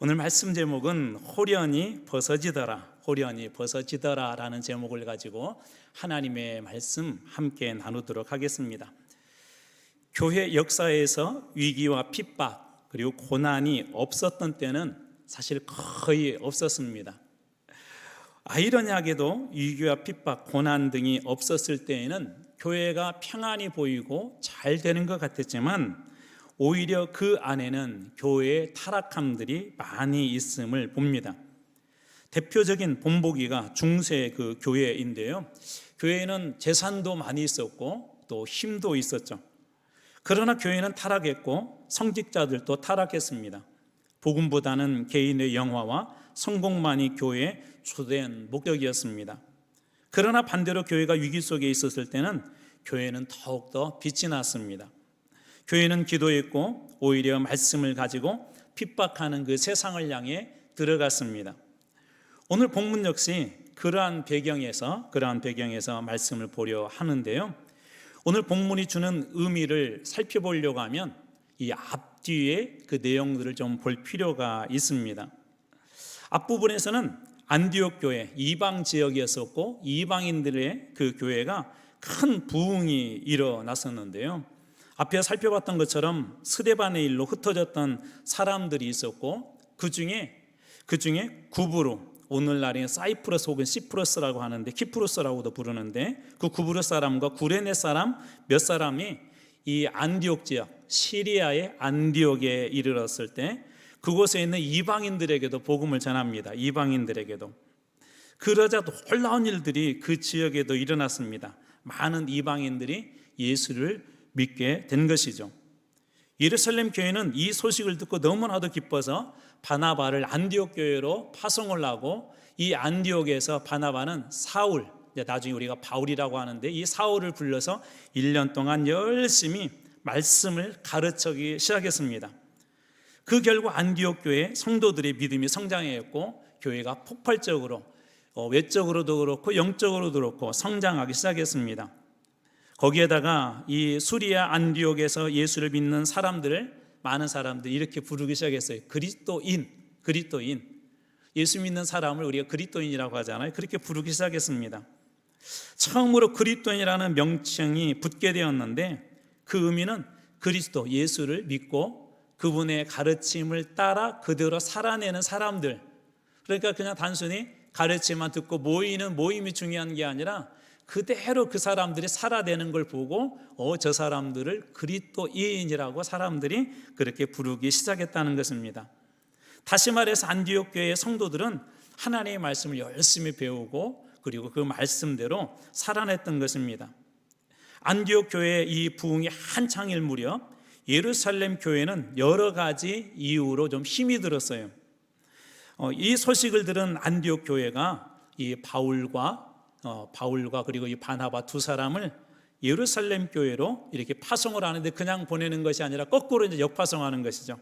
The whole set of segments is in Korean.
오늘 말씀 제목은 호련히 벗어지더라 라는 제목을 가지고 하나님의 말씀 함께 나누도록 하겠습니다. 교회 역사에서 위기와 핍박 그리고 고난이 없었던 때는 사실 거의 없었습니다. 아이러니하게도 위기와 핍박, 고난 등이 없었을 때에는 교회가 평안히 보이고 잘 되는 것 같았지만 오히려 그 안에는 교회의 타락함들이 많이 있음을 봅니다. 대표적인 본보기가 중세 그 교회인데요. 교회에는 재산도 많이 있었고 또 힘도 있었죠. 그러나 교회는 타락했고 성직자들도 타락했습니다. 복음보다는 개인의 영화와 성공만이 교회의 주된 목적이었습니다. 그러나 반대로 교회가 위기 속에 있었을 때는 교회는 더욱더 빛이 났습니다. 교회는 기도했고 오히려 말씀을 가지고 핍박하는 그 세상을 향해 들어갔습니다. 오늘 본문 역시 그러한 배경에서 말씀을 보려 하는데요. 오늘 본문이 주는 의미를 살펴보려고 하면 이 앞뒤의 그 내용들을 좀 볼 필요가 있습니다. 앞부분에서는 안디옥 교회, 이방 지역이었었고 이방인들의 그 교회가 큰 부흥이 일어났었는데요. 앞에 살펴봤던 것처럼 스데반의 일로 흩어졌던 사람들이 있었고 그 중에 구브로, 오늘날의 사이프러스 혹은 시프러스라고 하는데 키프루스라고도 부르는데 그 구브로 사람과 구레네 사람 몇 사람이 이 안디옥 지역, 시리아의 안디옥에 이르렀을 때 그곳에 있는 이방인들에게도 복음을 전합니다. 이방인들에게도. 그러자 놀라운 일들이 그 지역에도 일어났습니다. 많은 이방인들이 예수를 믿게 된 것이죠. 예루살렘 교회는 이 소식을 듣고 너무나도 기뻐서 바나바를 안디옥 교회로 파송을 하고 이 안디옥에서 바나바는 사울, 나중에 우리가 바울이라고 하는데 이 사울을 불러서 1년 동안 열심히 말씀을 가르치기 시작했습니다. 그 결과 안디옥 교회 성도들의 믿음이 성장했고 교회가 폭발적으로 외적으로도 그렇고 영적으로도 그렇고 성장하기 시작했습니다. 거기에다가 이 수리아 안디옥에서 예수를 믿는 사람들을 많은 사람들이 이렇게 부르기 시작했어요. 그리스도인. 예수 믿는 사람을 우리가 그리스도인이라고 하잖아요. 그렇게 부르기 시작했습니다. 처음으로 그리스도인이라는 명칭이 붙게 되었는데 그 의미는 그리스도, 예수를 믿고 그분의 가르침을 따라 그대로 살아내는 사람들. 그러니까 그냥 단순히 가르침만 듣고 모임이 중요한 게 아니라 그대로 그 사람들이 살아내는 걸 보고 저 사람들을 그리스도인이라고 사람들이 그렇게 부르기 시작했다는 것입니다. 다시 말해서 안디옥 교회의 성도들은 하나님의 말씀을 열심히 배우고 그리고 그 말씀대로 살아냈던 것입니다. 안디옥 교회의 이 부흥이 한창일 무렵 예루살렘 교회는 여러 가지 이유로 좀 힘이 들었어요. 이 소식을 들은 안디옥 교회가 이 바울과 그리고 이 바나바 두 사람을 예루살렘 교회로 이렇게 파송을 하는데 그냥 보내는 것이 아니라 거꾸로 이제 역파송하는 것이죠.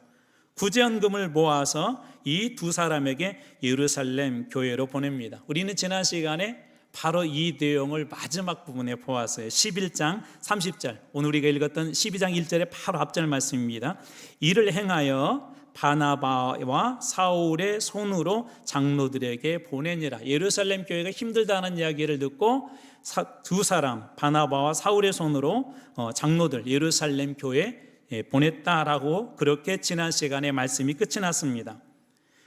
구제헌금을 모아서 이 두 사람에게 예루살렘 교회로 보냅니다. 우리는 지난 시간에 바로 이 내용을 마지막 부분에 보았어요. 11장 30절, 오늘 우리가 읽었던 12장 1절의 바로 앞절 말씀입니다. 이를 행하여 바나바와 사울의 손으로 장로들에게 보내니라. 예루살렘 교회가 힘들다는 이야기를 듣고 두 사람 바나바와 사울의 손으로 장로들 예루살렘 교회에 보냈다라고 그렇게 지난 시간에 말씀이 끝이 났습니다.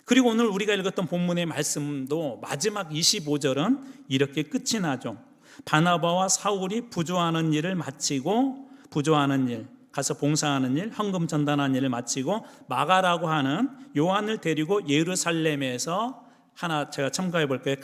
그리고 오늘 우리가 읽었던 본문의 말씀도 마지막 25절은 이렇게 끝이 나죠. 바나바와 사울이 부조하는 일을 마치고 가서 봉사하는 일, 헌금 전단하는 일을 마치고 마가라고 하는 요한을 데리고 예루살렘에서 제가 첨가해 볼게요.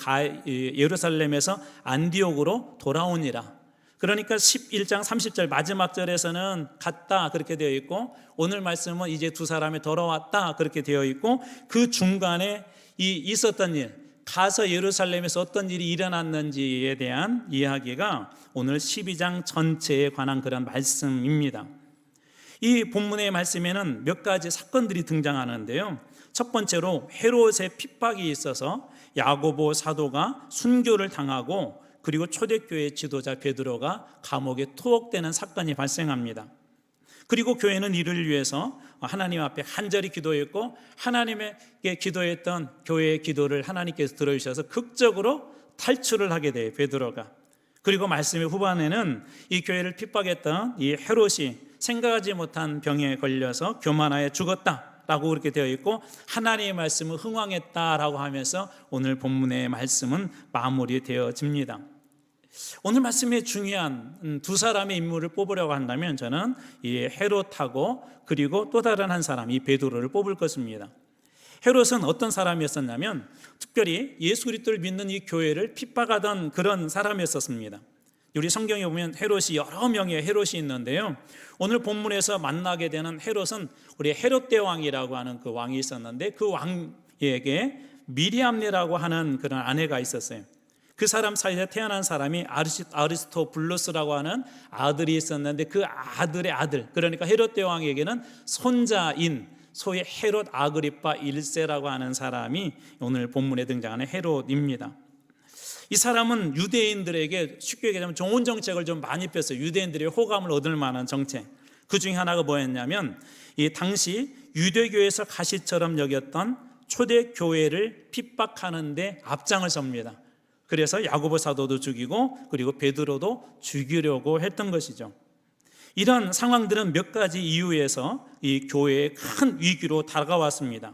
예루살렘에서 안디옥으로 돌아오니라. 그러니까 11장 30절 마지막 절에서는 갔다 그렇게 되어 있고 오늘 말씀은 이제 두 사람이 돌아왔다 그렇게 되어 있고 그 중간에 이 있었던 일, 가서 예루살렘에서 어떤 일이 일어났는지에 대한 이야기가 오늘 12장 전체에 관한 그런 말씀입니다. 이 본문의 말씀에는 몇 가지 사건들이 등장하는데요. 첫 번째로 헤롯의 핍박이 있어서 야고보 사도가 순교를 당하고 그리고 초대교회 지도자 베드로가 감옥에 투옥되는 사건이 발생합니다. 그리고 교회는 이를 위해서 하나님 앞에 간절히 기도했고 하나님에게 기도했던 교회의 기도를 하나님께서 들어주셔서 극적으로 탈출을 하게 돼요, 베드로가. 그리고 말씀의 후반에는 이 교회를 핍박했던 이 헤롯이 생각하지 못한 병에 걸려서 교만하여 죽었다라고 그렇게 되어 있고 하나님의 말씀을 흥황했다라고 하면서 오늘 본문의 말씀은 마무리되어집니다. 오늘 말씀에 중요한 두 사람의 인물을 뽑으려고 한다면 저는 이 헤롯하고 그리고 또 다른 한 사람, 이 베드로를 뽑을 것입니다. 헤롯은 어떤 사람이었었냐면 특별히 예수 그리스도를 믿는 이 교회를 핍박하던 그런 사람이었었습니다. 우리 성경에 보면 헤롯이 여러 명의 헤롯이 있는데요, 오늘 본문에서 만나게 되는 헤롯은 우리 헤롯 대왕이라고 하는 그 왕이 있었는데 그 왕에게 미리암네라고 하는 그런 아내가 있었어요. 그 사람 사이에 태어난 사람이 아리스토블루스라고 하는 아들이 있었는데 그 아들의 아들, 그러니까 헤롯 대왕에게는 손자인 소위 헤롯 아그리파 1세라고 하는 사람이 오늘 본문에 등장하는 헤롯입니다. 이 사람은 유대인들에게 쉽게 얘기하면 좋은 정책을 좀 많이 폈어요. 유대인들의 호감을 얻을 만한 정책. 그 중에 하나가 뭐였냐면 이 당시 유대교에서 가시처럼 여겼던 초대교회를 핍박하는 데 앞장을 섭니다. 그래서 야고보 사도도 죽이고 그리고 베드로도 죽이려고 했던 것이죠. 이런 상황들은 몇 가지 이유에서 이 교회의 큰 위기로 다가왔습니다.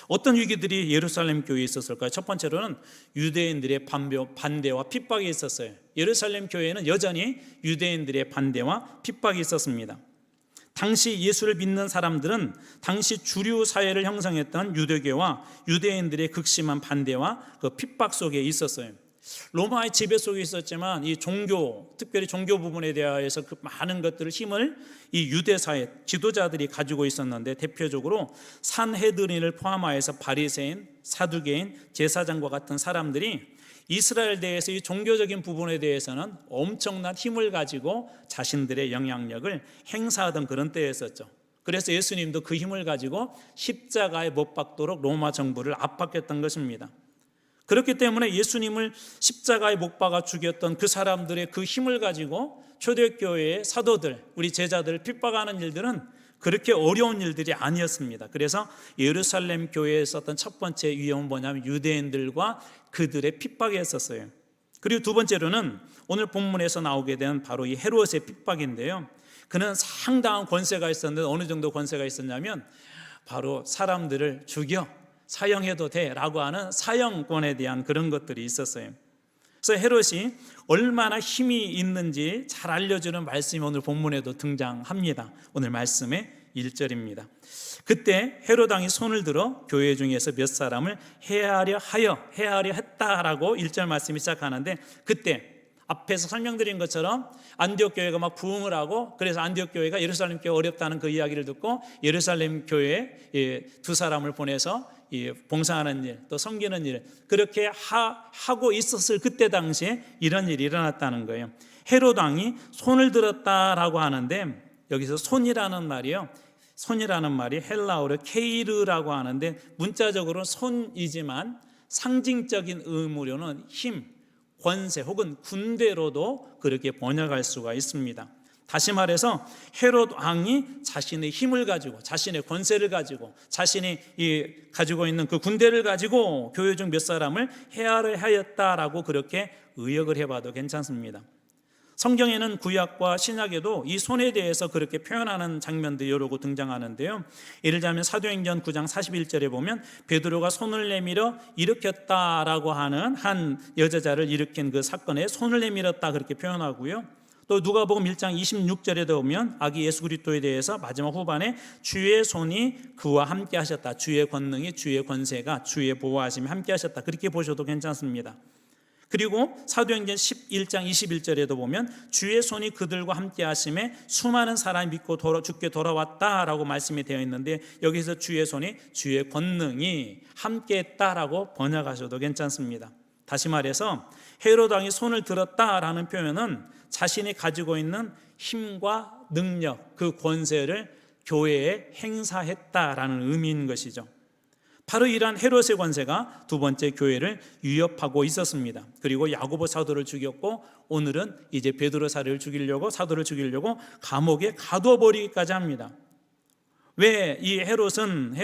어떤 위기들이 예루살렘 교회에 있었을까요? 첫 번째로는 유대인들의 반대와 핍박이 있었어요. 예루살렘 교회에는 여전히 유대인들의 반대와 핍박이 있었습니다. 당시 예수를 믿는 사람들은 당시 주류 사회를 형성했던 유대교와 유대인들의 극심한 반대와 그 핍박 속에 있었어요. 로마의 지배 속에 있었지만 이 종교, 특별히 종교 부분에 대해서 그 많은 것들을 힘을 이 유대사회 지도자들이 가지고 있었는데 대표적으로 산헤드린을 포함하여서 바리새인, 사두개인, 제사장과 같은 사람들이 이스라엘 대해서 이 종교적인 부분에 대해서는 엄청난 힘을 가지고 자신들의 영향력을 행사하던 그런 때였었죠. 그래서 예수님도 그 힘을 가지고 십자가에 못 박도록 로마 정부를 압박했던 것입니다. 그렇기 때문에 예수님을 십자가에 못 박아 죽였던 그 사람들의 그 힘을 가지고 초대교회의 사도들, 우리 제자들을 핍박하는 일들은 그렇게 어려운 일들이 아니었습니다. 그래서 예루살렘 교회에 있었던 첫 번째 위험은 뭐냐면 유대인들과 그들의 핍박이었어요. 그리고 두 번째로는 오늘 본문에서 나오게 된 바로 이 헤롯의 핍박인데요, 그는 상당한 권세가 있었는데 어느 정도 권세가 있었냐면 바로 사람들을 죽여 사형해도 돼라고 하는 사형권에 대한 그런 것들이 있었어요. 그래서 헤롯이 얼마나 힘이 있는지 잘 알려주는 말씀이 오늘 본문에도 등장합니다. 오늘 말씀의 1절입니다. 그때 헤롯 왕이 손을 들어 교회 중에서 몇 사람을 해하려 했다라고 1절 말씀이 시작하는데, 그때 앞에서 설명드린 것처럼 안디옥 교회가 막 부흥을 하고, 그래서 안디옥 교회가 예루살렘 교회 어렵다는 그 이야기를 듣고 예루살렘 교회에 두 사람을 보내서 봉사하는 일, 또 섬기는 일, 그렇게 하고 있었을 그때 당시에 이런 일이 일어났다는 거예요. 헤롯 왕이 손을 들었다라고 하는데 여기서 손이라는 말이요, 손이라는 말이 헬라어로 케이르라고 하는데 문자적으로 손이지만 상징적인 의미로는 힘, 권세 혹은 군대로도 그렇게 번역할 수가 있습니다. 다시 말해서 헤롯 왕이 자신의 힘을 가지고, 자신의 권세를 가지고, 자신이 가지고 있는 그 군대를 가지고 교회 중 몇 사람을 해하려 하였다라고 그렇게 의역을 해봐도 괜찮습니다. 성경에는 구약과 신약에도 이 손에 대해서 그렇게 표현하는 장면들이 여러 곳 등장하는데요, 예를 들면 사도행전 9장 41절에 보면 베드로가 손을 내밀어 일으켰다라고 하는 한 여자를 일으킨 그 사건에 손을 내밀었다 그렇게 표현하고요, 또 누가복음 1장 26절에도 보면 아기 예수 그리스도에 대해서 마지막 후반에 주의 손이 그와 함께 하셨다, 주의 권능이, 주의 권세가, 주의 보호하심이 함께 하셨다, 그렇게 보셔도 괜찮습니다. 그리고 사도행전 11장 21절에도 보면 주의 손이 그들과 함께 하심에 수많은 사람이 믿고 죽게 돌아왔다라고 말씀이 되어 있는데 여기서 주의 손이, 주의 권능이 함께 했다라고 번역하셔도 괜찮습니다. 다시 말해서 헤롯 왕이 손을 들었다라는 표현은 자신이 가지고 있는 힘과 능력, 그 권세를 교회에 행사했다라는 의미인 것이죠. 바로 이러한 헤롯의 권세가 두 번째 교회를 위협하고 있었습니다. 그리고 야고보 사도를 죽였고 오늘은 이제 베드로 사도를 죽이려고 감옥에 가두어 버리기까지 합니다. 왜 이 헤롯은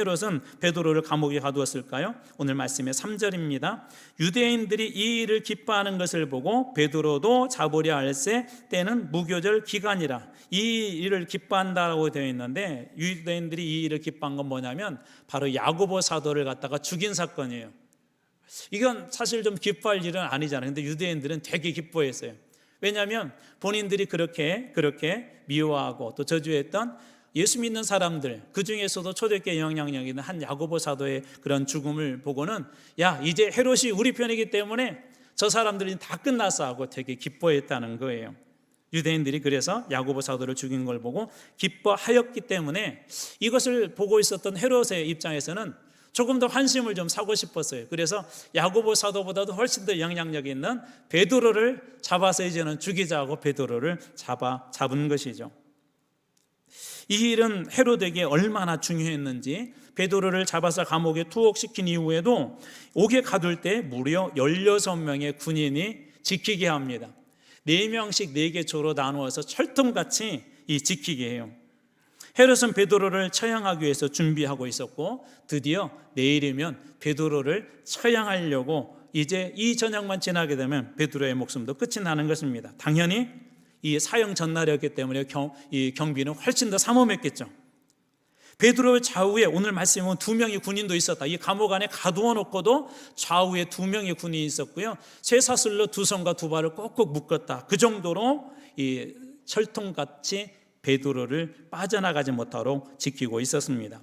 베드로를 감옥에 가두었을까요? 오늘 말씀의 3절입니다. 유대인들이 이 일을 기뻐하는 것을 보고 베드로도 잡으려 할세 때는 무교절 기간이라. 이 일을 기뻐한다라고 되어 있는데 유대인들이 이 일을 기뻐한 건 뭐냐면 바로 야고보 사도를 갖다가 죽인 사건이에요. 이건 사실 좀 기뻐할 일은 아니잖아요. 근데 유대인들은 되게 기뻐했어요. 왜냐하면 본인들이 그렇게 미워하고 또 저주했던 예수 믿는 사람들, 그 중에서도 초대교회 영향력 있는 한 야고보 사도의 그런 죽음을 보고는 야, 이제 헤롯이 우리 편이기 때문에 저 사람들이 다 끝났어 하고 되게 기뻐했다는 거예요. 유대인들이 그래서 야고보 사도를 죽인 걸 보고 기뻐하였기 때문에 이것을 보고 있었던 헤롯의 입장에서는 조금 더 환심을 좀 사고 싶었어요. 그래서 야고보 사도보다도 훨씬 더 영향력 있는 베드로를 잡아서 이제는 죽이자고 베드로를 잡은 것이죠. 이 일은 헤롯에게 얼마나 중요했는지 베드로를 잡아서 감옥에 투옥시킨 이후에도 옥에 가둘 때 무려 16명의 군인이 지키게 합니다. 4명씩 4개 조로 나누어서 철통같이 지키게 해요. 헤롯은 베드로를 처형하기 위해서 준비하고 있었고 드디어 내일이면 베드로를 처형하려고 이제 이 저녁만 지나게 되면 베드로의 목숨도 끝이 나는 것입니다. 당연히 이 사형 전날이었기 때문에 이 경비는 훨씬 더 삼엄했겠죠. 베드로의 좌우에 오늘 말씀에 보면 2명의 군인도 있었다. 이 감옥 안에 가두어 놓고도 좌우에 2명의 군인이 있었고요. 쇠사슬로 2손과 2발을 꼭꼭 묶었다. 그 정도로 이 철통같이 베드로를 빠져나가지 못하도록 지키고 있었습니다.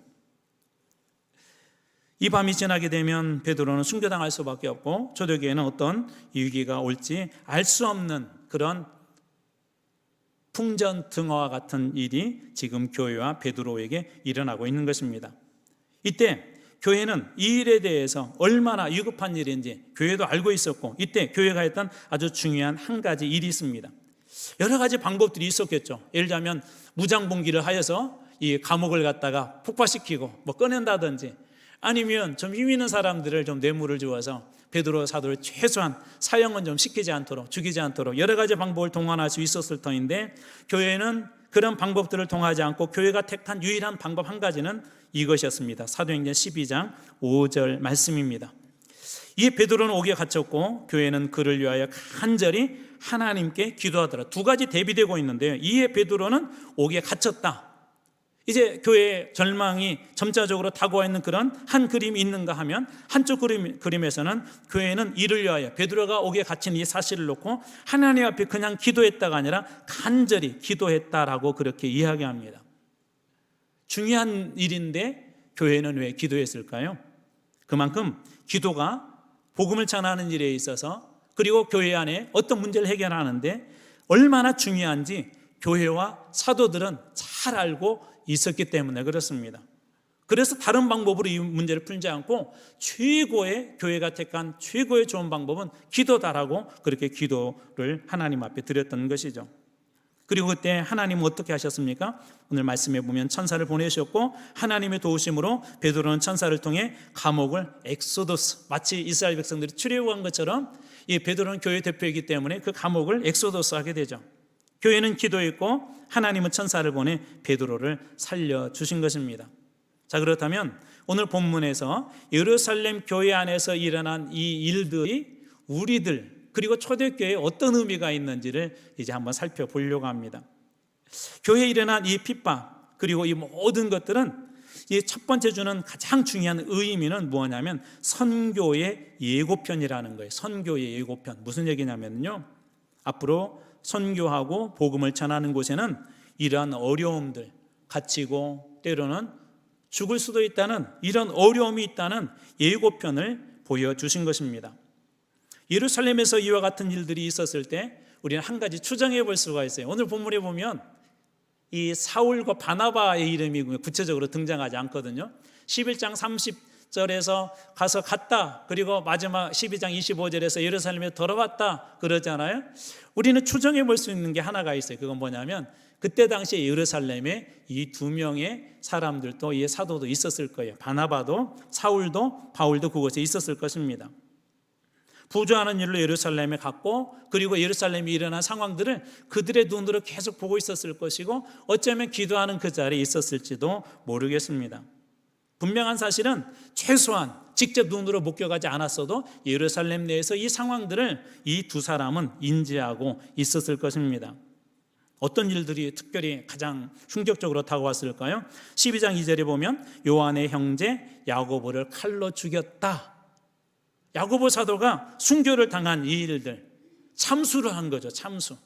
이 밤이 지나게 되면 베드로는 순교당할 수밖에 없고 초대교회는 어떤 위기가 올지 알 수 없는 그런 풍전등화와 같은 일이 지금 교회와 베드로에게 일어나고 있는 것입니다. 이때 교회는 이 일에 대해서 얼마나 위급한 일인지 교회도 알고 있었고 이때 교회가 했던 아주 중요한 한 가지 일이 있습니다. 여러 가지 방법들이 있었겠죠. 예를 들자면 무장봉기를 하여서 이 감옥을 갖다가 폭파시키고 꺼낸다든지 아니면 좀 힘 있는 사람들을 좀 뇌물을 주어서 베드로 사도를 최소한 사형은 좀 시키지 않도록 죽이지 않도록 여러 가지 방법을 동원할 수 있었을 터인데 교회는 그런 방법들을 통하지 않고 교회가 택한 유일한 방법 한 가지는 이것이었습니다. 사도행전 12장 5절 말씀입니다. 이 베드로는 옥에 갇혔고 교회는 그를 위하여 간절히 하나님께 기도하더라. 2가지 대비되고 있는데요. 이에 베드로는 옥에 갇혔다. 이제 교회의 절망이 점차적으로 다가와 있는 그런 한 그림이 있는가 하면 한쪽 그림에서는 교회는 이를 위하여 베드로가 옥에 갇힌 이 사실을 놓고 하나님 앞에 그냥 기도했다가 아니라 간절히 기도했다라고 그렇게 이야기합니다. 중요한 일인데 교회는 왜 기도했을까요? 그만큼 기도가 복음을 전하는 일에 있어서 그리고 교회 안에 어떤 문제를 해결하는데 얼마나 중요한지 교회와 사도들은 잘 알고 있었기 때문에 그렇습니다. 그래서 다른 방법으로 이 문제를 풀지 않고 최고의 교회가 택한 최고의 좋은 방법은 기도다라고 그렇게 기도를 하나님 앞에 드렸던 것이죠. 그리고 그때 하나님은 어떻게 하셨습니까? 오늘 말씀해 보면 천사를 보내셨고 하나님의 도우심으로 베드로는 천사를 통해 감옥을 엑소도스, 마치 이스라엘 백성들이 출애굽한 것처럼 이 베드로는 교회 대표이기 때문에 그 감옥을 엑소도스 하게 되죠. 교회는 기도했고 하나님은 천사를 보내 베드로를 살려주신 것입니다. 자, 그렇다면 오늘 본문에서 예루살렘 교회 안에서 일어난 이 일들이 우리들 그리고 초대교회에 어떤 의미가 있는지를 이제 한번 살펴보려고 합니다. 교회에 일어난 이 핍박 그리고 이 모든 것들은 이 첫 번째 주는 가장 중요한 의미는 뭐냐면 선교의 예고편이라는 거예요. 선교의 예고편. 무슨 얘기냐면요, 앞으로 선교하고 복음을 전하는 곳에는 이러한 어려움들, 갇히고 때로는 죽을 수도 있다는 이런 어려움이 있다는 예고편을 보여주신 것입니다. 예루살렘에서 이와 같은 일들이 있었을 때 우리는 한 가지 추정해 볼 수가 있어요. 오늘 본문에 보면 이 사울과 바나바의 이름이 구체적으로 등장하지 않거든요. 11장 30절에서 가서 갔다, 그리고 마지막 12장 25절에서 예루살렘에 돌아왔다 그러잖아요. 우리는 추정해 볼 수 있는 게 하나가 있어요. 그건 뭐냐면 그때 당시에 예루살렘에 이 2명의 사람들도 이 사도도 있었을 거예요. 바나바도 사울도 바울도 그곳에 있었을 것입니다. 부조하는 일로 예루살렘에 갔고, 그리고 예루살렘에 일어난 상황들을 그들의 눈으로 계속 보고 있었을 것이고, 어쩌면 기도하는 그 자리에 있었을지도 모르겠습니다. 분명한 사실은 최소한 직접 눈으로 목격하지 않았어도 예루살렘 내에서 이 상황들을 이 두 사람은 인지하고 있었을 것입니다. 어떤 일들이 특별히 가장 충격적으로 다가왔을까요? 12장 2절에 보면 요한의 형제 야고보를 칼로 죽였다. 야고보 사도가 순교를 당한 이 일들, 참수를 한 거죠. 참수.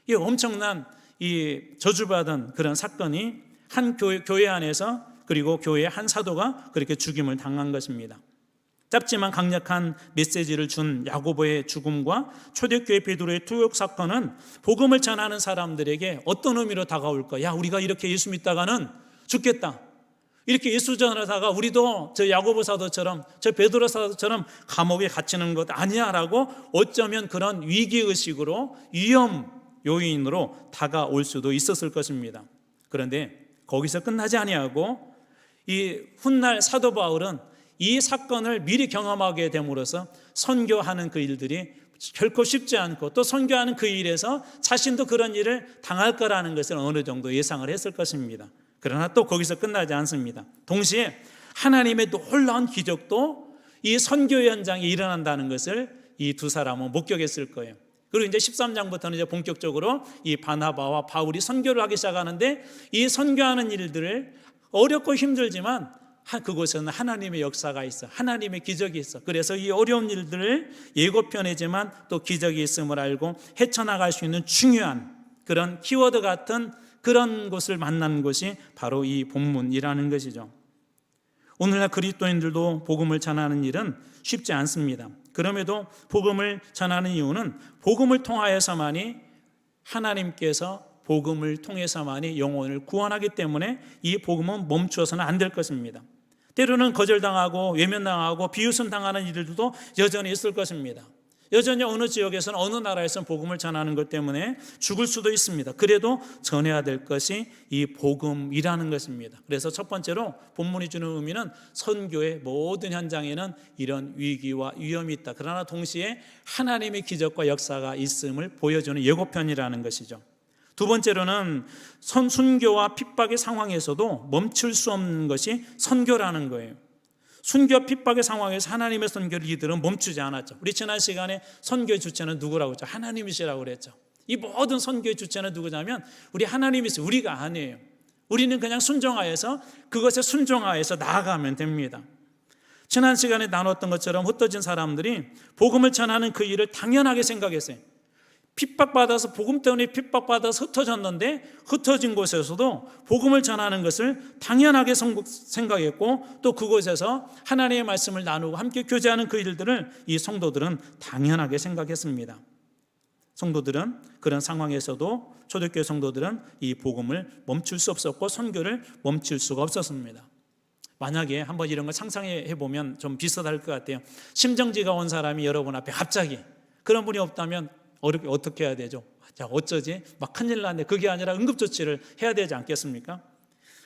이 엄청난 이 저주받은 그런 사건이 한 교회 안에서, 그리고 교회의 한 사도가 그렇게 죽임을 당한 것입니다. 짧지만 강력한 메시지를 준 야고보의 죽음과 초대교회 베드로의 투옥 사건은 복음을 전하는 사람들에게 어떤 의미로 다가올까? 야, 우리가 이렇게 예수 믿다가는 죽겠다. 이렇게 예수 전하다가 우리도 저 야고보 사도처럼, 저 베드로 사도처럼 감옥에 갇히는 것 아니야라고 어쩌면 그런 위기의식으로, 위험 요인으로 다가올 수도 있었을 것입니다. 그런데 거기서 끝나지 아니하고 이 훗날 사도 바울은 이 사건을 미리 경험하게 됨으로써 선교하는 그 일들이 결코 쉽지 않고, 또 선교하는 그 일에서 자신도 그런 일을 당할 거라는 것을 어느 정도 예상을 했을 것입니다. 그러나 또 거기서 끝나지 않습니다. 동시에 하나님의 놀라운 기적도 이 선교 현장에 일어난다는 것을 이 두 사람은 목격했을 거예요. 그리고 이제 13장부터는 이제 본격적으로 이 바나바와 바울이 선교를 하기 시작하는데, 이 선교하는 일들을 어렵고 힘들지만 그곳에는 하나님의 역사가 있어, 하나님의 기적이 있어. 그래서 이 어려운 일들을 예고편이지만 또 기적이 있음을 알고 헤쳐나갈 수 있는 중요한 그런 키워드 같은 그런 곳을 만난 것이 바로 이 본문이라는 것이죠. 오늘날 그리스도인들도 복음을 전하는 일은 쉽지 않습니다. 그럼에도 복음을 전하는 이유는 복음을 통하여서만이, 하나님께서 복음을 통해서만이 영혼을 구원하기 때문에 이 복음은 멈추어서는 안 될 것입니다. 때로는 거절당하고 외면당하고 비웃음 당하는 일들도 여전히 있을 것입니다. 여전히 어느 지역에서는, 어느 나라에서는 복음을 전하는 것 때문에 죽을 수도 있습니다. 그래도 전해야 될 것이 이 복음이라는 것입니다. 그래서 첫 번째로 본문이 주는 의미는 선교의 모든 현장에는 이런 위기와 위험이 있다. 그러나 동시에 하나님의 기적과 역사가 있음을 보여주는 예고편이라는 것이죠. 두 번째로는 순교와 핍박의 상황에서도 멈출 수 없는 것이 선교라는 거예요. 순교 핍박의 상황에서 하나님의 선교를 이들은 멈추지 않았죠. 우리 지난 시간에 선교의 주체는 누구라고 했죠? 하나님이시라고 그랬죠. 이 모든 선교의 주체는 누구냐면 우리 하나님이시죠. 우리가 아니에요. 우리는 그냥 순종하여서, 그것에 순종하여서 나아가면 됩니다. 지난 시간에 나눴던 것처럼 흩어진 사람들이 복음을 전하는 그 일을 당연하게 생각했어요. 핍박받아서, 복음 때문에 핍박받아서 흩어졌는데, 흩어진 곳에서도 복음을 전하는 것을 당연하게 생각했고, 또 그곳에서 하나님의 말씀을 나누고 함께 교제하는 그 일들을 이 성도들은 당연하게 생각했습니다. 성도들은 그런 상황에서도, 초대교회 성도들은 이 복음을 멈출 수 없었고 선교를 멈출 수가 없었습니다. 만약에 한번 이런 걸 상상해 보면 좀 비슷할 것 같아요. 심정지가 온 사람이 여러분 앞에 갑자기, 그런 분이 없다면 어떻게 해야 되죠? 자, 어쩌지? 막 큰일 났네. 그게 아니라 응급조치를 해야 되지 않겠습니까?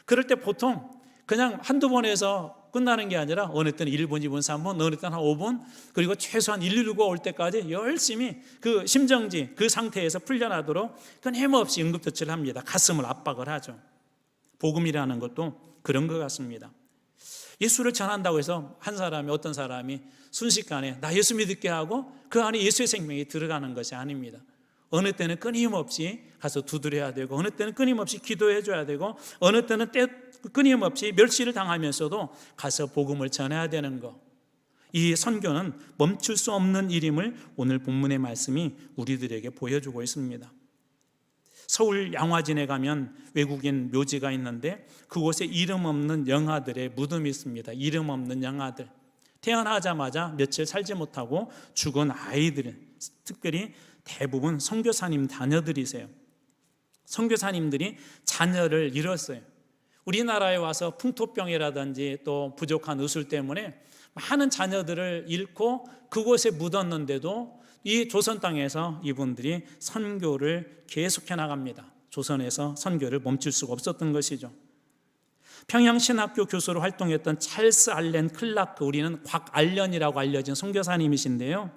그럴 때 보통 그냥 한두 번 해서 끝나는 게 아니라 어느 때는 1분, 2분, 3분, 어느 때는 한 5분, 그리고 최소한 119가 올 때까지 열심히 그 심정지, 그 상태에서 풀려나도록 끊임없이 응급조치를 합니다. 가슴을 압박을 하죠. 복음이라는 것도 그런 것 같습니다. 예수를 전한다고 해서 한 사람이, 어떤 사람이 순식간에 나 예수 믿을게 하고 그 안에 예수의 생명이 들어가는 것이 아닙니다. 어느 때는 끊임없이 가서 두드려야 되고, 어느 때는 끊임없이 기도해 줘야 되고, 어느 때는 끊임없이 멸시를 당하면서도 가서 복음을 전해야 되는 것. 이 선교는 멈출 수 없는 일임을 오늘 본문의 말씀이 우리들에게 보여주고 있습니다. 서울 양화진에 가면 외국인 묘지가 있는데 그곳에 이름 없는 영아들의 무덤이 있습니다. 이름 없는 영아들, 태어나자마자 며칠 살지 못하고 죽은 아이들, 특별히 대부분 선교사님 자녀들이세요. 선교사님들이 자녀를 잃었어요. 우리나라에 와서 풍토병이라든지 또 부족한 의술 때문에 많은 자녀들을 잃고 그곳에 묻었는데도 이 조선 땅에서 이분들이 선교를 계속해 나갑니다. 조선에서 선교를 멈출 수가 없었던 것이죠. 평양신학교 교수로 활동했던 찰스 알렌 클라크, 우리는 곽알련이라고 알려진 선교사님이신데요,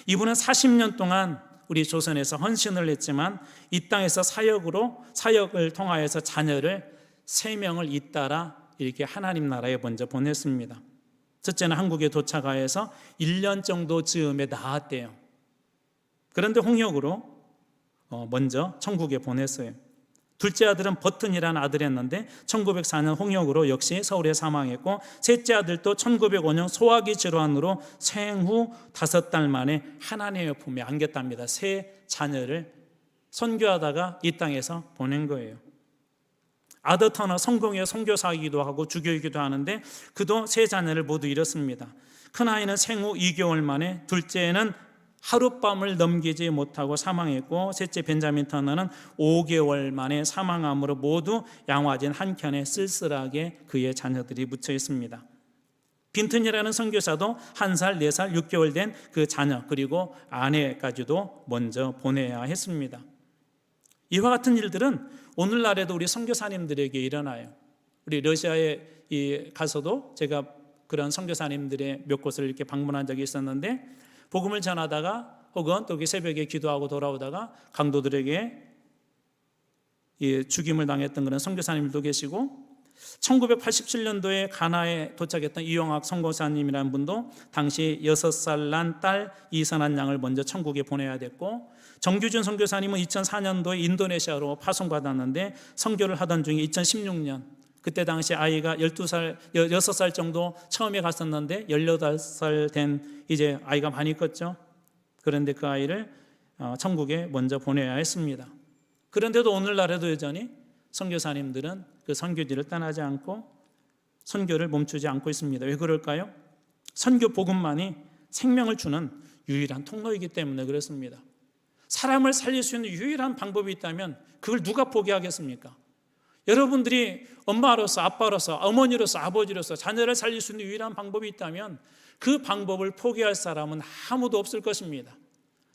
이분은 40년 동안 우리 조선에서 헌신을 했지만 이 땅에서 사역을 통하여서 자녀를 3명을 잇따라 이렇게 하나님 나라에 먼저 보냈습니다. 첫째는 한국에 도착하여서 1년 정도 즈음에 낳았대요. 그런데 홍역으로 먼저 천국에 보냈어요. 둘째 아들은 버튼이라는 아들이었는데 1904년 홍역으로 역시 서울에 사망했고, 셋째 아들도 1905년 소화기 질환으로 생후 5달 만에 하나님의 품에 안겼답니다. 3 자녀를 선교하다가 이 땅에서 보낸 거예요. 아더 터너 성공의 선교사이기도 하고 주교이기도 하는데 그도 3 자녀를 모두 잃었습니다. 큰아이는 생후 2개월 만에, 둘째는 하룻밤을 넘기지 못하고 사망했고, 셋째 벤자민 터너는 5개월 만에 사망함으로 모두 양화진 한 켠에 쓸쓸하게 그의 자녀들이 묻혀 있습니다. 빈튼이라는 선교사도 1살, 4살, 6개월 된 그 자녀 그리고 아내까지도 먼저 보내야 했습니다. 이와 같은 일들은 오늘날에도 우리 선교사님들에게 일어나요. 우리 러시아에 가서도 제가 그런 선교사님들의 몇 곳을 이렇게 방문한 적이 있었는데, 복음을 전하다가 혹은 또 새벽에 기도하고 돌아오다가 강도들에게 죽임을 당했던 그런 선교사님도 계시고, 1987년도에 가나에 도착했던 이용학 선교사님이라는 분도 당시 6살 난 딸 이선한 양을 먼저 천국에 보내야 됐고, 정규준 선교사님은 2004년도에 인도네시아로 파송받았는데 선교를 하던 중에 2016년 그때 당시 아이가 6살 정도 처음에 갔었는데 18살 된 이제 아이가 많이 컸죠. 그런데 그 아이를 천국에 먼저 보내야 했습니다. 그런데도 오늘날에도 여전히 선교사님들은 그 선교지를 떠나지 않고 선교를 멈추지 않고 있습니다. 왜 그럴까요? 선교 복음만이 생명을 주는 유일한 통로이기 때문에 그렇습니다. 사람을 살릴 수 있는 유일한 방법이 있다면 그걸 누가 포기하겠습니까? 여러분들이 엄마로서, 아빠로서, 어머니로서, 아버지로서 자녀를 살릴 수 있는 유일한 방법이 있다면 그 방법을 포기할 사람은 아무도 없을 것입니다.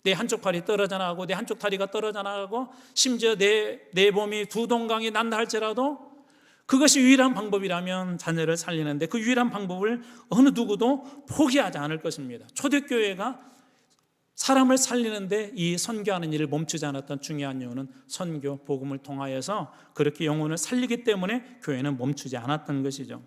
내 한쪽 팔이 떨어져 나가고 내 한쪽 다리가 떨어져 나가고 심지어 내 몸이 2 동강이 난다 할지라도 그것이 유일한 방법이라면 자녀를 살리는데 그 유일한 방법을 어느 누구도 포기하지 않을 것입니다. 초대교회가 사람을 살리는데 이 선교하는 일을 멈추지 않았던 중요한 이유는 선교, 복음을 통하여서 그렇게 영혼을 살리기 때문에 교회는 멈추지 않았던 것이죠.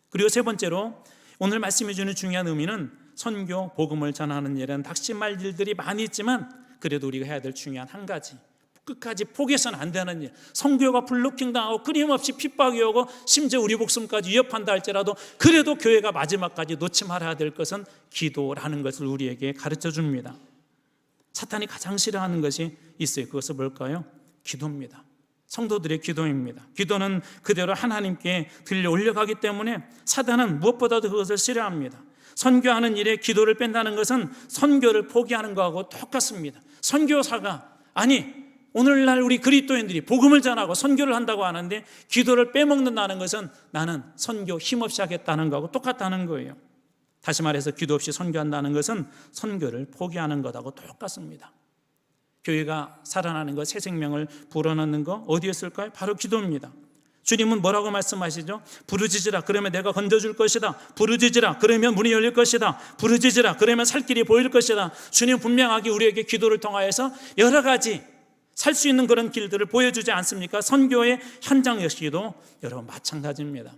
그리고 3번째로 오늘 말씀해 주는 중요한 의미는 선교, 복음을 전하는 일은 낙심할 일들이 많이 있지만 그래도 우리가 해야 될 중요한 한 가지, 끝까지 포기해서는 안 되는 일, 선교가 블로킹당하고 끊임없이 핍박이 오고 심지어 우리 목숨까지 위협한다 할지라도 그래도 교회가 마지막까지 놓지 말아야 될 것은 기도라는 것을 우리에게 가르쳐 줍니다. 사탄이 가장 싫어하는 것이 있어요. 그것은 뭘까요? 기도입니다. 성도들의 기도입니다. 기도는 그대로 하나님께 들려 올려가기 때문에 사탄은 무엇보다도 그것을 싫어합니다. 선교하는 일에 기도를 뺀다는 것은 선교를 포기하는 것하고 똑같습니다. 선교사가 오늘날 우리 그리스도인들이 복음을 전하고 선교를 한다고 하는데 기도를 빼먹는다는 것은 나는 선교 힘없이 하겠다는 것하고 똑같다는 거예요. 다시 말해서 기도 없이 선교한다는 것은 선교를 포기하는 것하고 똑같습니다. 교회가 살아나는 것, 새 생명을 불어넣는 것 어디였을까요? 바로 기도입니다. 주님은 뭐라고 말씀하시죠? 부르짖으라 그러면 내가 건져줄 것이다. 부르짖으라 그러면 문이 열릴 것이다. 부르짖으라 그러면 살 길이 보일 것이다. 주님 분명하게 우리에게 기도를 통하여서 여러 가지 살 수 있는 그런 길들을 보여주지 않습니까? 선교의 현장 역시도 여러분 마찬가지입니다.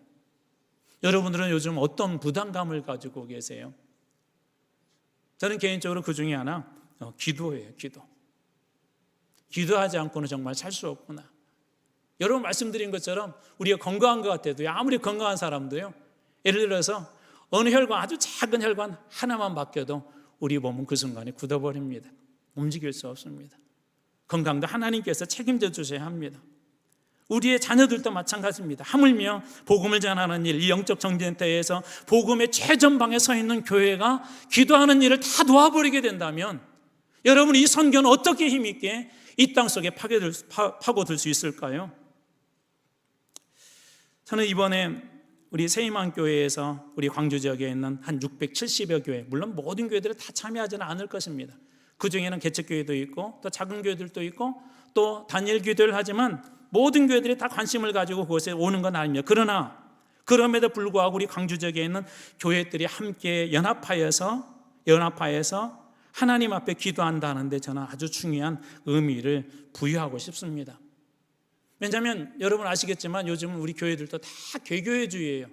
여러분들은 요즘 어떤 부담감을 가지고 계세요? 저는 개인적으로 그 중에 하나 기도예요. 기도하지 않고는 정말 살 수 없구나. 여러분 말씀드린 것처럼 우리가 건강한 것 같아도 아무리 건강한 사람도요, 예를 들어서 어느 혈관, 아주 작은 혈관 하나만 바뀌어도 우리 몸은 그 순간에 굳어버립니다. 움직일 수 없습니다. 건강도 하나님께서 책임져 주셔야 합니다. 우리의 자녀들도 마찬가지입니다. 하물며 복음을 전하는 일, 이 영적 정전터에서 복음의 최전방에 서 있는 교회가 기도하는 일을 다 놓아버리게 된다면 여러분 이 선교는 어떻게 힘있게 이 땅 속에 파고들 수 있을까요? 저는 이번에 우리 새희망교회에서 우리 광주 지역에 있는 한 670여 교회, 물론 모든 교회들이 다 참여하지는 않을 것입니다. 그 중에는 개척교회도 있고 또 작은 교회들도 있고 또 단일 기도를 하지만 모든 교회들이 다 관심을 가지고 그곳에 오는 건 아닙니다. 그러나 그럼에도 불구하고 우리 광주 지역에 있는 교회들이 함께 연합하여서 하나님 앞에 기도한다는데 저는 아주 중요한 의미를 부여하고 싶습니다. 왜냐하면 여러분 아시겠지만 요즘은 우리 교회들도 다 개교회주의예요.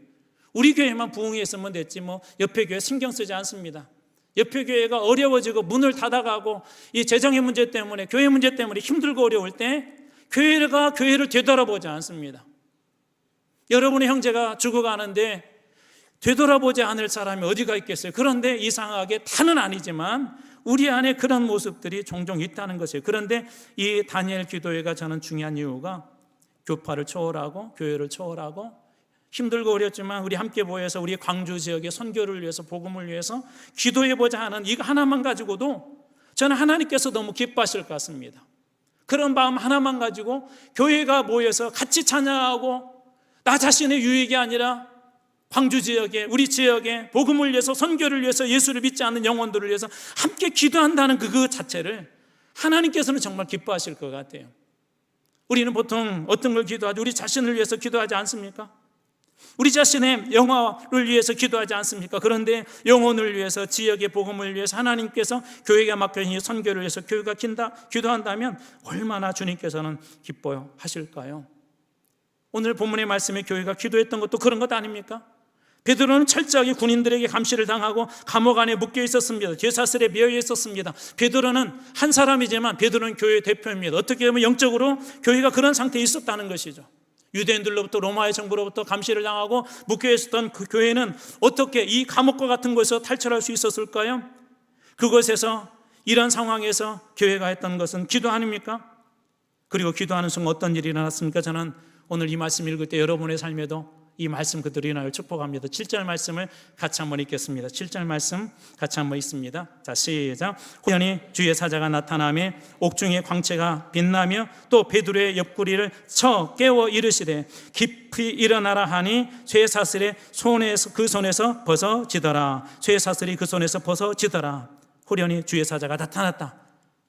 우리 교회만 부흥했으면 됐지 뭐 옆에 교회 신경 쓰지 않습니다. 옆에 교회가 어려워지고 문을 닫아가고 이 재정의 문제 때문에, 교회 문제 때문에 힘들고 어려울 때 교회가 교회를 되돌아보지 않습니다. 여러분의 형제가 죽어가는데 되돌아보지 않을 사람이 어디가 있겠어요? 그런데 이상하게 다는 아니지만 우리 안에 그런 모습들이 종종 있다는 것이에요. 그런데 이 다니엘 기도회가 저는 중요한 이유가 교파를 초월하고 교회를 초월하고 힘들고 어렵지만 우리 함께 모여서 우리 광주 지역의 선교를 위해서, 복음을 위해서 기도해보자 하는 이거 하나만 가지고도 저는 하나님께서 너무 기뻐하실 것 같습니다. 그런 마음 하나만 가지고 교회가 모여서 같이 찬양하고 나 자신의 유익이 아니라 광주 지역에, 우리 지역에 복음을 위해서, 선교를 위해서, 예수를 믿지 않는 영혼들을 위해서 함께 기도한다는 그 자체를 하나님께서는 정말 기뻐하실 것 같아요. 우리는 보통 어떤 걸 기도하죠? 우리 자신을 위해서 기도하지 않습니까? 우리 자신의 영화를 위해서 기도하지 않습니까? 그런데 영혼을 위해서, 지역의 복음을 위해서 하나님께서 교회가 맡겨진 선교를 위해서 교회가 기도한다면 얼마나 주님께서는 기뻐하실까요? 오늘 본문의 말씀에 교회가 기도했던 것도 그런 것 아닙니까? 베드로는 철저하게 군인들에게 감시를 당하고 감옥 안에 묶여 있었습니다. 죄사슬에 매여 있었습니다. 베드로는 한 사람이지만 베드로는 교회의 대표입니다. 어떻게 보면 영적으로 교회가 그런 상태에 있었다는 것이죠. 유대인들로부터, 로마의 정부로부터 감시를 당하고 묶여 있었던 그 교회는 어떻게 이 감옥과 같은 곳에서 탈출할 수 있었을까요? 그곳에서, 이런 상황에서 교회가 했던 것은 기도 아닙니까? 그리고 기도하는 순간 어떤 일이 일어났습니까? 저는 오늘 이 말씀 읽을 때 여러분의 삶에도 이 말씀 그대로 일어나길 축복합니다. 7절 말씀을 같이 한번 읽겠습니다. 7절 말씀 같이 한번 읽습니다. 자, 시작. 호련히 주의 사자가 나타나며 옥중의 광채가 빛나며 또 베드로의 옆구리를 쳐 깨워 이르시되 깊이 일어나라 하니 쇠사슬이 그 손에서 벗어지더라. 쇠사슬이 그 손에서 벗어지더라. 호련히 주의 사자가 나타났다.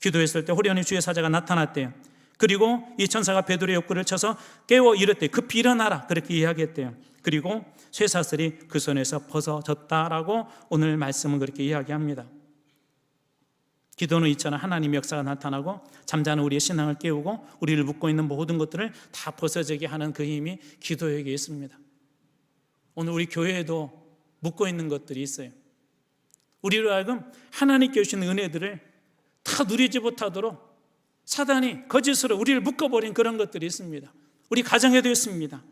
기도했을 때 호련히 주의 사자가 나타났대요. 그리고 이 천사가 베드로의 옆구리를 쳐서 깨워 이르되 급히 일어나라, 그렇게 이야기했대요. 그리고 쇠사슬이 그 손에서 벗어졌다라고 오늘 말씀은 그렇게 이야기합니다. 기도는 이처럼 하나님의 역사가 나타나고 잠자는 우리의 신앙을 깨우고 우리를 묶고 있는 모든 것들을 다 벗어지게 하는 그 힘이 기도에게 있습니다. 오늘 우리 교회에도 묶고 있는 것들이 있어요. 우리로 하여금 하나님께 주신 은혜들을 다 누리지 못하도록 사단이 거짓으로 우리를 묶어버린 그런 것들이 있습니다. 우리 가정에도 있습니다.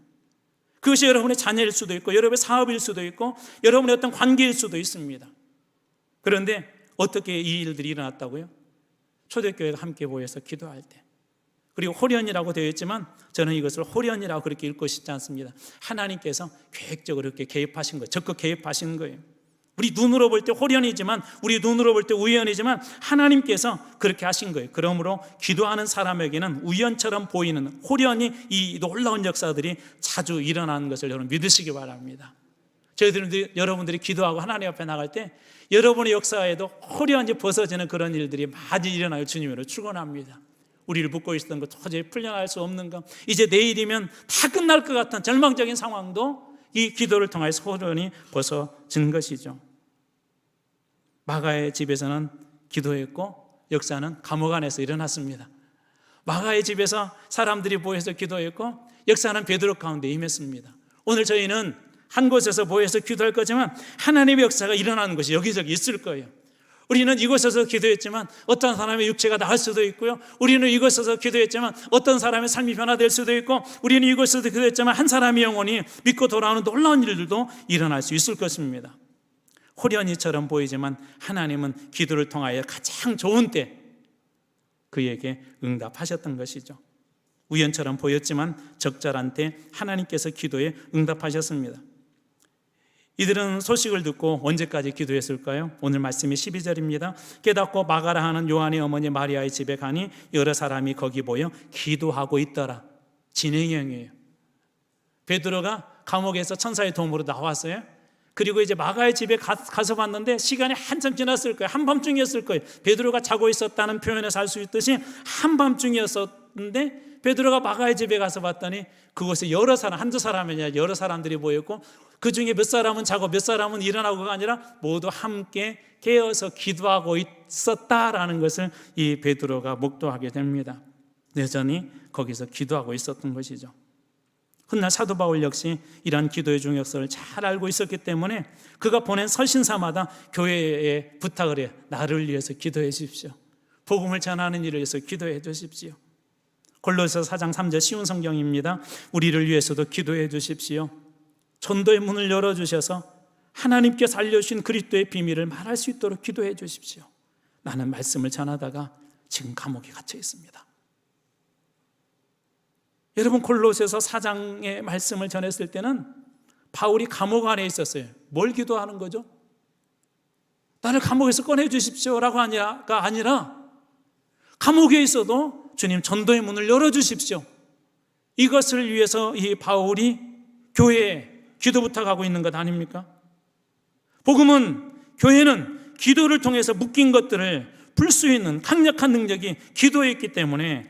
그것이 여러분의 자녀일 수도 있고 여러분의 사업일 수도 있고 여러분의 어떤 관계일 수도 있습니다. 그런데 어떻게 이 일들이 일어났다고요? 초대교회가 함께 모여서 기도할 때, 그리고 호련이라고 되어 있지만 저는 이것을 호련이라고 그렇게 읽고 싶지 않습니다. 하나님께서 계획적으로 이렇게 개입하신 거예요. 적극 개입하신 거예요. 우리 눈으로 볼 때 호련이지만, 우리 눈으로 볼 때 우연이지만 하나님께서 그렇게 하신 거예요. 그러므로 기도하는 사람에게는 우연처럼 보이는 호련이, 이 놀라운 역사들이 자주 일어나는 것을 여러분 믿으시기 바랍니다. 여러분들이 기도하고 하나님 앞에 나갈 때 여러분의 역사에도 호련히 벗어지는 그런 일들이 많이 일어나요. 주님으로 축원합니다. 우리를 묶고 있었던 것 도저히 풀려날 수 없는 것, 이제 내일이면 다 끝날 것 같은 절망적인 상황도 이 기도를 통해서 호련히 벗어진 것이죠. 마가의 집에서는 기도했고 역사는 감옥 안에서 일어났습니다. 마가의 집에서 사람들이 모여서 기도했고 역사는 베드로 가운데 임했습니다. 오늘 저희는 한 곳에서 모여서 기도할 거지만 하나님의 역사가 일어나는 것이 여기저기 있을 거예요. 우리는 이곳에서 기도했지만 어떤 사람의 육체가 나을 수도 있고요. 우리는 이곳에서 기도했지만 어떤 사람의 삶이 변화될 수도 있고, 우리는 이곳에서 기도했지만 한 사람의 영혼이 믿고 돌아오는 놀라운 일들도 일어날 수 있을 것입니다. 호련이처럼 보이지만 하나님은 기도를 통하여 가장 좋은 때 그에게 응답하셨던 것이죠. 우연처럼 보였지만 적절한 때 하나님께서 기도에 응답하셨습니다. 이들은 소식을 듣고 언제까지 기도했을까요? 오늘 말씀이 12절입니다. 깨닫고 마가라 하는 요한의 어머니 마리아의 집에 가니 여러 사람이 거기 모여 기도하고 있더라. 진행형이에요. 베드로가 감옥에서 천사의 도움으로 나왔어요. 그리고 이제 마가의 집에 가서 봤는데 시간이 한참 지났을 거예요. 한밤중이었을 거예요. 베드로가 자고 있었다는 표현에서 알 수 있듯이 한밤중이었을 있었는데 베드로가 마가의 집에 가서 봤더니 그곳에 여러 사람, 한두 사람이 아니라 여러 사람들이 모였고 그 중에 몇 사람은 자고 몇 사람은 일어나고가 아니라 모두 함께 깨어서 기도하고 있었다라는 것을 이 베드로가 목도하게 됩니다. 여전히 거기서 기도하고 있었던 것이죠. 훗날 사도 바울 역시 이러한 기도의 중요성을 잘 알고 있었기 때문에 그가 보낸 서신사마다 교회에 부탁을 해요. 나를 위해서 기도해 주십시오. 복음을 전하는 일을 위해서 기도해 주십시오. 골로새서 4장 3절 쉬운 성경입니다. 우리를 위해서도 기도해 주십시오. 전도의 문을 열어주셔서 하나님께서 알려주신 그리스도의 비밀을 말할 수 있도록 기도해 주십시오. 나는 말씀을 전하다가 지금 감옥에 갇혀 있습니다. 여러분, 골로새서 4장의 말씀을 전했을 때는 바울이 감옥 안에 있었어요. 뭘 기도하는 거죠? 나를 감옥에서 꺼내 주십시오라고 아니라 감옥에 있어도 주님 전도의 문을 열어주십시오. 이것을 위해서 이 바울이 교회에 기도 부탁하고 있는 것 아닙니까? 복음은, 교회는 기도를 통해서 묶인 것들을 풀 수 있는 강력한 능력이 기도에 있기 때문에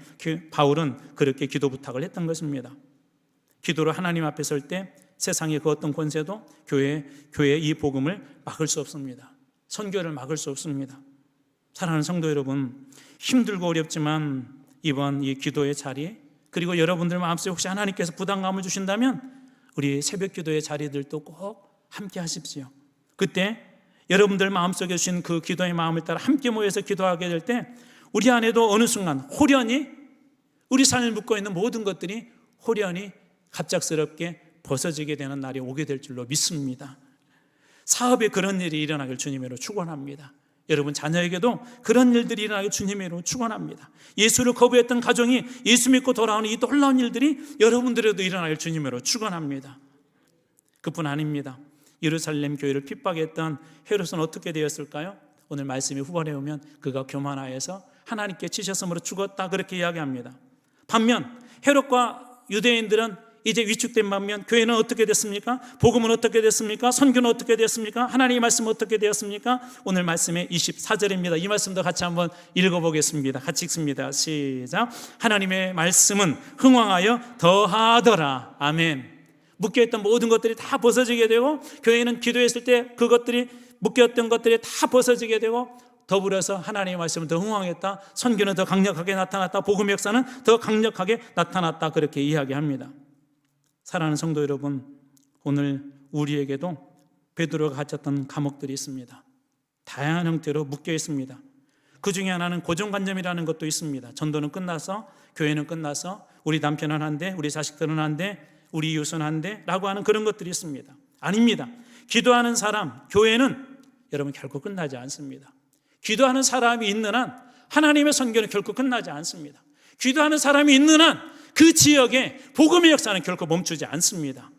바울은 그렇게 기도 부탁을 했던 것입니다. 기도로 하나님 앞에 설 때 세상의 그 어떤 권세도 교회의 이 복음을 막을 수 없습니다. 선교를 막을 수 없습니다. 사랑하는 성도 여러분, 힘들고 어렵지만 이번 이 기도의 자리, 그리고 여러분들 마음속에 혹시 하나님께서 부담감을 주신다면 우리 새벽 기도의 자리들도 꼭 함께 하십시오. 그때 여러분들 마음속에 주신 그 기도의 마음을 따라 함께 모여서 기도하게 될 때 우리 안에도 어느 순간 호련히 우리 삶을 묶고 있는 모든 것들이 호련히 갑작스럽게 벗어지게 되는 날이 오게 될 줄로 믿습니다. 사업에 그런 일이 일어나길 주님으로 축원합니다. 여러분 자녀에게도 그런 일들이 일어나길 주님으로 축원합니다. 예수를 거부했던 가정이 예수 믿고 돌아오는 이 놀라운 일들이 여러분들에도 일어나길 주님으로 축원합니다. 그뿐 아닙니다. 예루살렘 교회를 핍박했던 헤롯은 어떻게 되었을까요? 오늘 말씀이 후반에 오면 그가 교만하여서 하나님께 치셨으므로 죽었다 그렇게 이야기합니다. 반면 헤롯과 유대인들은 이제 위축된 반면 교회는 어떻게 됐습니까? 복음은 어떻게 됐습니까? 선교는 어떻게 됐습니까? 하나님의 말씀은 어떻게 되었습니까? 오늘 말씀의 24절입니다. 이 말씀도 같이 한번 읽어보겠습니다. 같이 읽습니다. 시작. 하나님의 말씀은 흥왕하여 더하더라. 아멘. 묶여있던 모든 것들이 다 벗어지게 되고 교회는 기도했을 때 그것들이 묶였던 것들이 다 벗어지게 되고 더불어서 하나님의 말씀은 더 흥왕했다. 선교는 더 강력하게 나타났다. 복음의 역사는 더 강력하게 나타났다. 그렇게 이야기합니다. 사랑하는 성도 여러분, 오늘 우리에게도 베드로가 갇혔던 감옥들이 있습니다. 다양한 형태로 묶여 있습니다. 그 중에 하나는 고정관념이라는 것도 있습니다. 전도는 끝나서, 교회는 끝나서, 우리 남편은 한대, 우리 자식들은 한대, 우리 이웃은 한대 라고 하는 그런 것들이 있습니다. 아닙니다. 기도하는 사람, 교회는 여러분 결코 끝나지 않습니다. 기도하는 사람이 있는 한 하나님의 선교는 결코 끝나지 않습니다. 기도하는 사람이 있는 한 그 지역에 복음의 역사는 결코 멈추지 않습니다.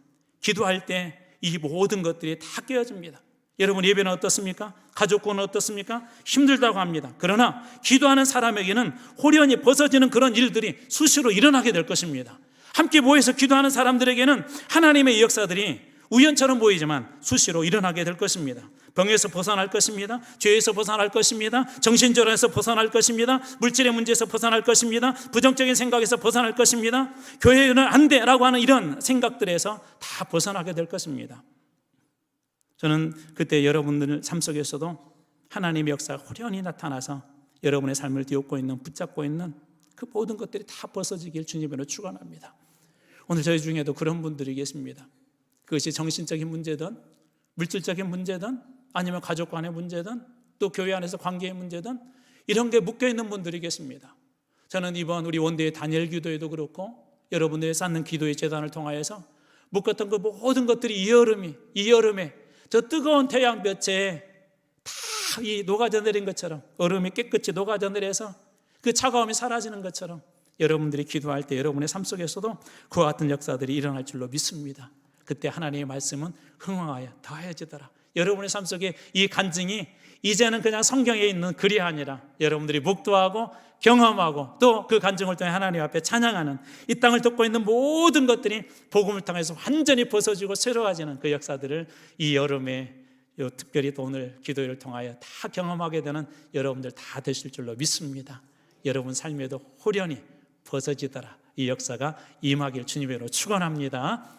기도할 때 이 모든 것들이 다 깨어집니다. 여러분 예배는 어떻습니까? 가족구는 어떻습니까? 힘들다고 합니다. 그러나 기도하는 사람에게는 호련히 벗어지는 그런 일들이 수시로 일어나게 될 것입니다. 함께 모여서 기도하는 사람들에게는 하나님의 역사들이 우연처럼 보이지만 수시로 일어나게 될 것입니다. 병에서 벗어날 것입니다. 죄에서 벗어날 것입니다. 정신질환에서 벗어날 것입니다. 물질의 문제에서 벗어날 것입니다. 부정적인 생각에서 벗어날 것입니다. 교회는 안 돼라고 하는 이런 생각들에서 다 벗어나게 될 것입니다. 저는 그때 여러분들 삶 속에서도 하나님의 역사가 호련히 나타나서 여러분의 삶을 뒤엎고 있는, 붙잡고 있는 그 모든 것들이 다 벗어지길 주님으로 축원합니다. 오늘 저희 중에도 그런 분들이 계십니다. 그것이 정신적인 문제든 물질적인 문제든 아니면 가족 간의 문제든 또 교회 안에서 관계의 문제든 이런 게 묶여있는 분들이 계십니다. 저는 이번 우리 원대의 단일 기도에도 그렇고 여러분들이 쌓는 기도의 재단을 통하여서 묶었던 그 모든 것들이 이 여름에 저 뜨거운 태양볕에 다 이 녹아져 내린 것처럼 얼음이 깨끗이 녹아져 내려서 그 차가움이 사라지는 것처럼 여러분들이 기도할 때 여러분의 삶 속에서도 그와 같은 역사들이 일어날 줄로 믿습니다. 그때 하나님의 말씀은 흥왕하여 더해지더라. 여러분의 삶 속에 이 간증이 이제는 그냥 성경에 있는 글이 아니라 여러분들이 묵도하고 경험하고 또 그 간증을 통해 하나님 앞에 찬양하는 이 땅을 덮고 있는 모든 것들이 복음을 통해서 완전히 벗어지고 새로워지는 그 역사들을 이 여름에 특별히 또 오늘 기도를 통하여 다 경험하게 되는 여러분들 다 되실 줄로 믿습니다. 여러분 삶에도 호련히 벗어지더라. 이 역사가 임하길 주님으로 축원합니다.